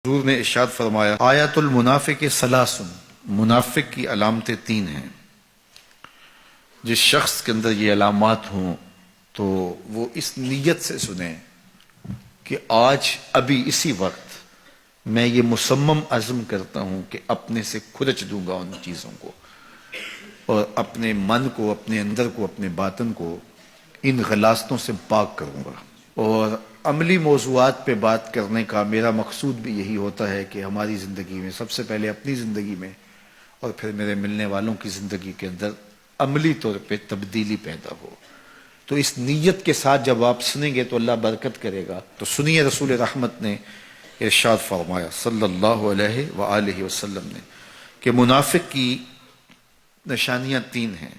حضور نے ارشاد فرمایا آیات المنافق ثلاث، منافق کی علامتیں تین ہیں۔ جس شخص کے اندر یہ علامات ہوں تو وہ اس نیت سے سنیں کہ آج ابھی اسی وقت میں یہ مصمم عزم کرتا ہوں کہ اپنے سے کھرچ دوں گا ان چیزوں کو، اور اپنے من کو، اپنے اندر کو، اپنے باطن کو ان غلاظتوں سے پاک کروں گا۔ اور عملی موضوعات پہ بات کرنے کا میرا مقصود بھی یہی ہوتا ہے کہ ہماری زندگی میں، سب سے پہلے اپنی زندگی میں اور پھر میرے ملنے والوں کی زندگی کے اندر عملی طور پہ تبدیلی پیدا ہو۔ تو اس نیت کے ساتھ جب آپ سنیں گے تو اللہ برکت کرے گا۔ تو سنیے رسول رحمت نے ارشاد فرمایا صلی اللہ علیہ وآلہ وسلم نے کہ منافق کی نشانیاں تین ہیں۔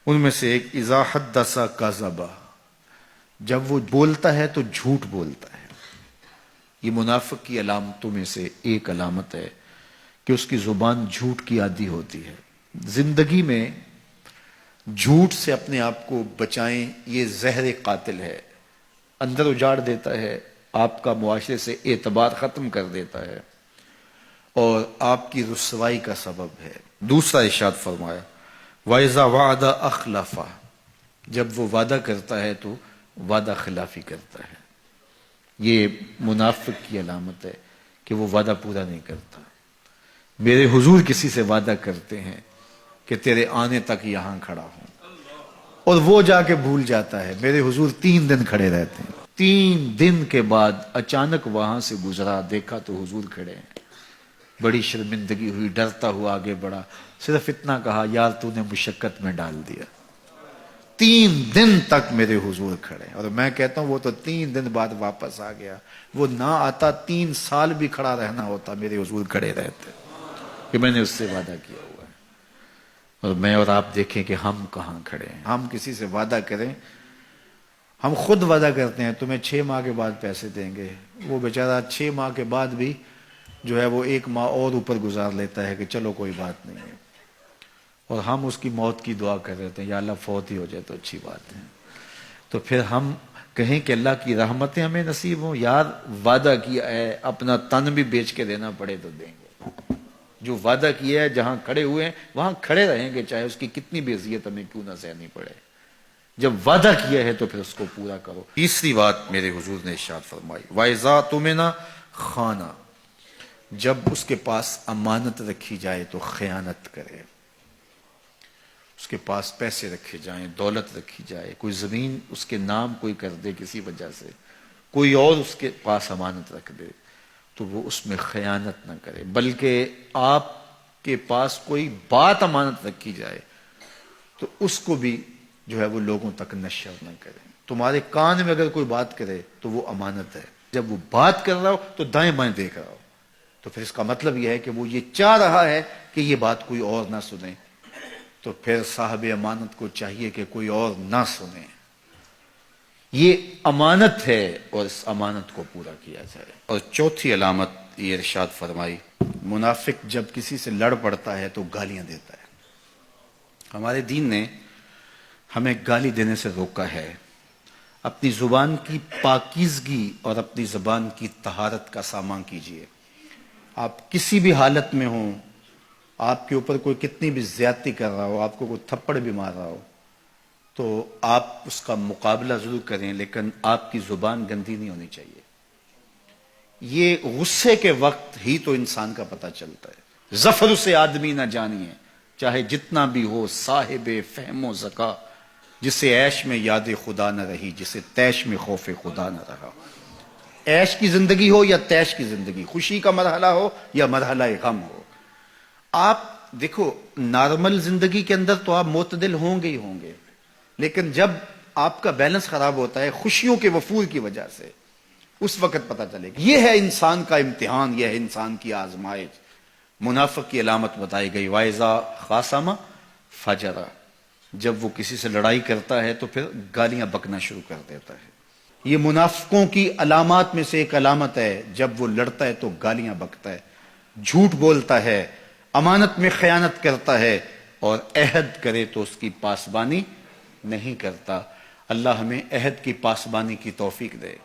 ان میں سے ایک اذا حدث کذب، جب وہ بولتا ہے تو جھوٹ بولتا ہے۔ یہ منافق کی علامتوں میں سے ایک علامت ہے کہ اس کی زبان جھوٹ کی عادی ہوتی ہے۔ زندگی میں جھوٹ سے اپنے آپ کو بچائیں، یہ زہر قاتل ہے، اندر اجاڑ دیتا ہے، آپ کا معاشرے سے اعتبار ختم کر دیتا ہے اور آپ کی رسوائی کا سبب ہے۔ دوسرا ارشاد فرمایا وَإِذَا وَعَدَ أَخْلَفَ، جب وہ وعدہ کرتا ہے تو وعدہ خلافی کرتا ہے۔ یہ منافق کی علامت ہے کہ وہ وعدہ پورا نہیں کرتا۔ میرے حضور کسی سے وعدہ کرتے ہیں کہ تیرے آنے تک یہاں کھڑا ہوں، اور وہ جا کے بھول جاتا ہے۔ میرے حضور 3 دن کھڑے رہتے ہیں، 3 دن کے بعد اچانک وہاں سے گزرا، دیکھا تو حضور کھڑے ہیں۔ بڑی شرمندگی ہوئی، ڈرتا ہوا آگے بڑھا، صرف اتنا کہا یار تو نے مشقت میں ڈال دیا۔ 3 دن تک میرے حضور کھڑے، اور میں کہتا ہوں وہ تو 3 دن بعد واپس آ گیا۔ وہ نہ آتا 3 سال بھی کھڑا رہنا ہوتا، میرے حضور کھڑے رہتے کہ میں نے اس سے وعدہ کیا ہوا ہے۔ اور میں اور آپ دیکھیں کہ ہم کہاں کھڑے ہیں۔ ہم کسی سے وعدہ کریں، ہم خود وعدہ کرتے ہیں تمہیں 6 ماہ کے بعد پیسے دیں گے، وہ بیچارہ 6 ماہ کے بعد بھی جو ہے وہ 1 ماہ اور اوپر گزار لیتا ہے کہ چلو کوئی بات نہیں ہے، اور ہم اس کی موت کی دعا کر رہے ہیں یا اللہ فوت ہی ہو جائے تو اچھی بات ہے۔ تو پھر ہم کہیں کہ اللہ کی رحمتیں ہمیں نصیب ہوں، یار وعدہ کیا ہے اپنا تن بھی بیچ کے دینا پڑے تو دیں گے۔ جو وعدہ کیا ہے جہاں کھڑے ہوئے ہیں وہاں کھڑے رہیں گے، چاہے اس کی کتنی بھی اذیت ہمیں کیوں نہ سہنی پڑے۔ جب وعدہ کیا ہے تو پھر اس کو پورا کرو۔ تیسری بات میرے حضور نے ارشاد فرمائی وَإِذَا تُؤْمِنَ خَانَ، جب اس کے پاس امانت رکھی جائے تو خیانت کرے۔ اس کے پاس پیسے رکھے جائیں، دولت رکھی جائے، کوئی زمین اس کے نام کوئی کر دے کسی وجہ سے، کوئی اور اس کے پاس امانت رکھ دے تو وہ اس میں خیانت نہ کرے، بلکہ آپ کے پاس کوئی بات امانت رکھی جائے تو اس کو بھی جو ہے وہ لوگوں تک نشر نہ کرے۔ تمہارے کان میں اگر کوئی بات کرے تو وہ امانت ہے، جب وہ بات کر رہا ہو تو دائیں بائیں دیکھ رہا ہو، تو پھر اس کا مطلب یہ ہے کہ وہ یہ چاہ رہا ہے کہ یہ بات کوئی اور نہ سنے، تو پھر صاحب امانت کو چاہیے کہ کوئی اور نہ سنے۔ یہ امانت ہے اور اس امانت کو پورا کیا جائے۔ اور چوتھی علامت یہ ارشاد فرمائی منافق جب کسی سے لڑ پڑتا ہے تو گالیاں دیتا ہے۔ ہمارے دین نے ہمیں گالی دینے سے روکا ہے۔ اپنی زبان کی پاکیزگی اور اپنی زبان کی طہارت کا سامان کیجیے۔ آپ کسی بھی حالت میں ہوں، آپ کے اوپر کوئی کتنی بھی زیادتی کر رہا ہو، آپ کو کوئی تھپڑ بھی مار رہا ہو، تو آپ اس کا مقابلہ ضرور کریں، لیکن آپ کی زبان گندی نہیں ہونی چاہیے۔ یہ غصے کے وقت ہی تو انسان کا پتہ چلتا ہے۔ ظفر سے آدمی نہ جانیے، چاہے جتنا بھی ہو صاحب فہم و ذکا، جسے عیش میں یاد خدا نہ رہی، جسے تیش میں خوف خدا نہ رہا۔ عیش کی زندگی ہو یا تیش کی زندگی، خوشی کا مرحلہ ہو یا مرحلہ غم ہو، آپ دیکھو نارمل زندگی کے اندر تو آپ معتدل ہوں گے ہی ہوں گے، لیکن جب آپ کا بیلنس خراب ہوتا ہے خوشیوں کے وفور کی وجہ سے، اس وقت پتہ چلے گا۔ یہ ہے انسان کا امتحان، یہ ہے انسان کی آزمائش۔ منافق کی علامت بتائی گئی وَإِذَا خَاصَمَ فَجَرَ، جب وہ کسی سے لڑائی کرتا ہے تو پھر گالیاں بکنا شروع کر دیتا ہے۔ یہ منافقوں کی علامات میں سے ایک علامت ہے، جب وہ لڑتا ہے تو گالیاں بکتا ہے، جھوٹ بولتا ہے، امانت میں خیانت کرتا ہے، اور عہد کرے تو اس کی پاسبانی نہیں کرتا۔ اللہ ہمیں عہد کی پاسبانی کی توفیق دے۔